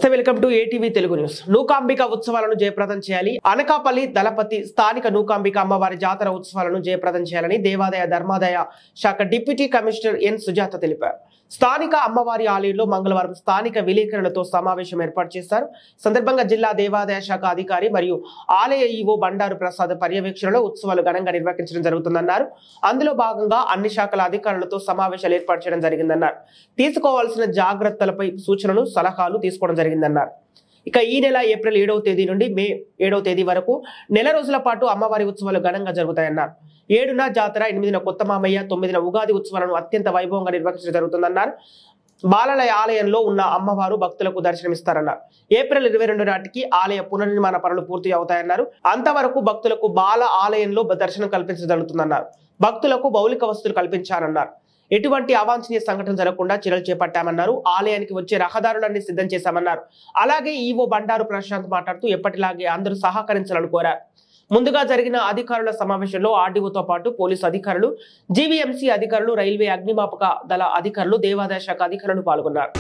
Welcome to ATV Telugu news. Nookambika ఉత్సవాలను జయప్రదం చేయాలి. అనకాపల్లి దళపతి స్థానిక నూకాంబిక అమ్మవారి జాతర ఉత్సవాలను జయప్రదం చేయాలని దేవాదాయ ధర్మాదాయ శాఖ డిప్యూటీ కమిషనర్ ఎన్ సుజాత తెలిపారు. స్థానిక అమ్మవారి ఆలయంలో మంగళవారం స్థానిక విలేకరులతో సమావేశం ఏర్పాటు చేశారు. సందర్భంగా జిల్లా దేవాదాయ శాఖ అధికారి మరియు ఆలయ ఈవో బండారు ప్రసాద్ పర్యవేక్షణలో ఉత్సవాలు ఘనంగా నిర్వహించడం జరుగుతుందన్నారు. అందులో భాగంగా అన్ని శాఖల అధికారులతో సమావేశాలు ఏర్పాటు చేయడం జరిగిందన్నారు. తీసుకోవాల్సిన జాగ్రత్తలపై సూచనలు సలహాలు తీసుకోవడం జరిగిందన్నారు. ఇక ఈ నెల ఏప్రిల్ 7వ తేదీ నుండి మే 7వ తేదీ వరకు నెల రోజుల పాటు అమ్మవారి ఉత్సవాలు ఘనంగా జరుగుతాయన్నారు. 7న జాతర, 8న కొత్త మామయ్య, 9న ఉగాది ఉత్సవాలను అత్యంత వైభవంగా నిర్వహించడం జరుగుతుందన్నారు. బాలలయ ఆలయంలో ఉన్న అమ్మవారు భక్తులకు దర్శనమిస్తారన్నారు. ఏప్రిల్ 22 నాటికి ఆలయ పునర్నిర్మాణ పనులు పూర్తి అవుతాయన్నారు. అంతవరకు భక్తులకు బాల ఆలయంలో దర్శనం కల్పించగలుగుతుందన్నారు. భక్తులకు మౌలిక వసతులు కల్పించారన్నారు. ఎటువంటి అవాంఛనీయ సంఘటన జరగకుండా చర్యలు చేపట్టామన్నారు. ఆలయానికి వచ్చే రహదారులన్నీ సిద్ధం చేశామన్నారు. అలాగే ఈవో బండారు ప్రశాంత్ మాట్లాడుతూ ఎప్పటిలాగే అందరూ సహకరించాలని కోరారు. ముందుగా జరిగిన అధికారుల సమావేశంలో ఆర్డీఓతో పాటు పోలీసు అధికారులు, జీవీఎంసీ అధికారులు, రైల్వే అగ్నిమాపక దళ అధికారులు, దేవాదాయ శాఖ అధికారులు పాల్గొన్నారు.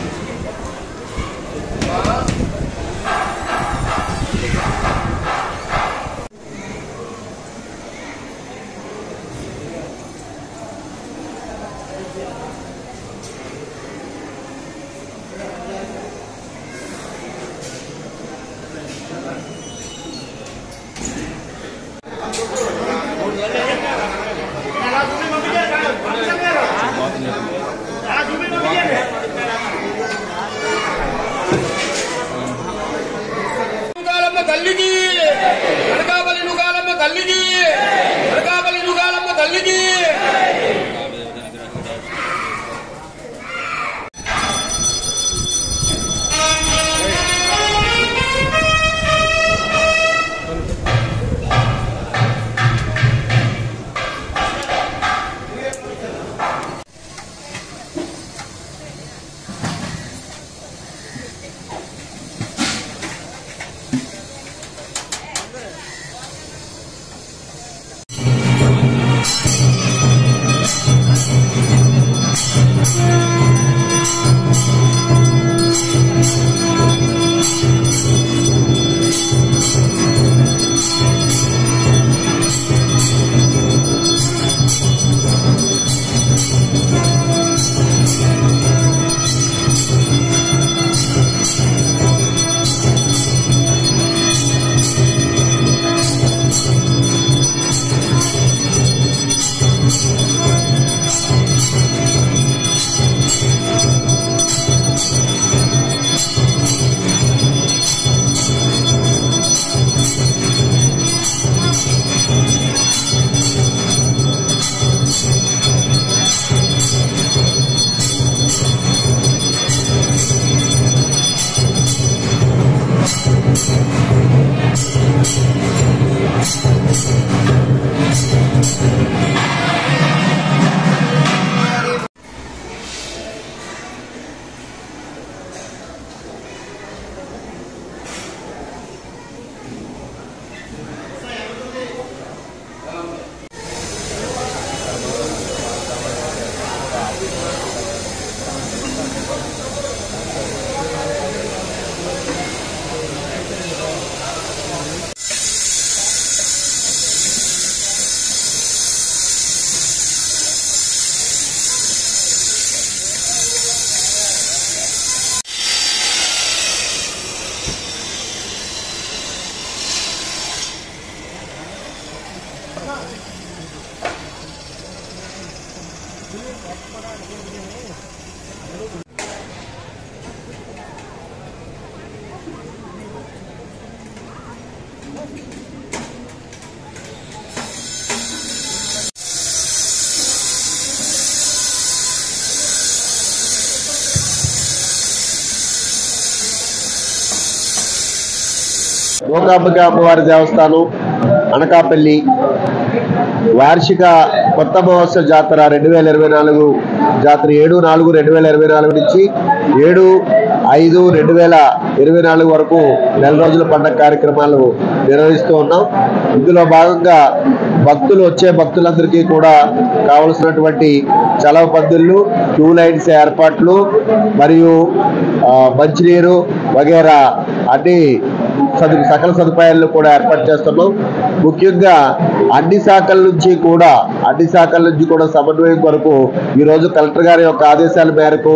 నూకాంబిక అమ్మవారి దేవస్థానం అనకాపల్లి వార్షిక కొత్త మహోత్సవ జాతర 2024 జాతర 7/4/2024 నుంచి 7/5/2024 వరకు నెల రోజుల పండుగ కార్యక్రమాలు నిర్వహిస్తూ ఉన్నాం. ఇందులో భాగంగా వచ్చే భక్తులందరికీ కూడా కావలసినటువంటి చలవ పందిళ్ళు, క్యూ లైన్స్ ఏర్పాట్లు మరియు మంచినీరు వగేరా అన్ని సకల సదుపాయాలను కూడా ఏర్పాటు చేస్తున్నాం. ముఖ్యంగా అన్ని శాఖల నుంచి కూడా సమన్వయం కొరకు ఈరోజు కలెక్టర్ గారి యొక్క ఆదేశాల మేరకు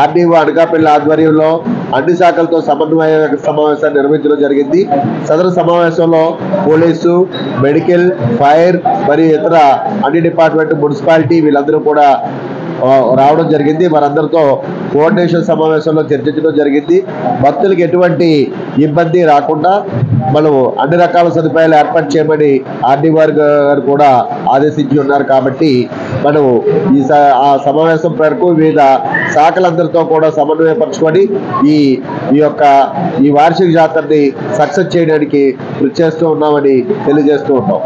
ఆర్డీఓ అనకాపల్లి ఆధ్వర్యంలో అన్ని శాఖలతో సమన్వయ సమావేశాన్ని నిర్వహించడం జరిగింది. సదరు సమావేశంలో పోలీసు, మెడికల్, ఫైర్ మరియు ఇతర అన్ని డిపార్ట్మెంట్, మున్సిపాలిటీ వీళ్ళందరూ కూడా రావడం జరిగింది. వారందరితో కోఆర్డినేషన్ సమావేశంలో చర్చించడం జరిగింది. భక్తులకు ఎటువంటి ఇబ్బంది రాకుండా మనం అన్ని రకాల సదుపాయాలు ఏర్పాటు చేయమని ఆర్డీఓ గారు కూడా ఆదేశించి ఉన్నారు. కాబట్టి మనం ఆ సమావేశం మేరకు వివిధ శాఖలందరితో కూడా సమన్వయపరచుకొని ఈ వార్షిక జాతరని సక్సెస్ చేయడానికి కృషి చేస్తూ ఉన్నామని తెలియజేస్తూ ఉంటాం.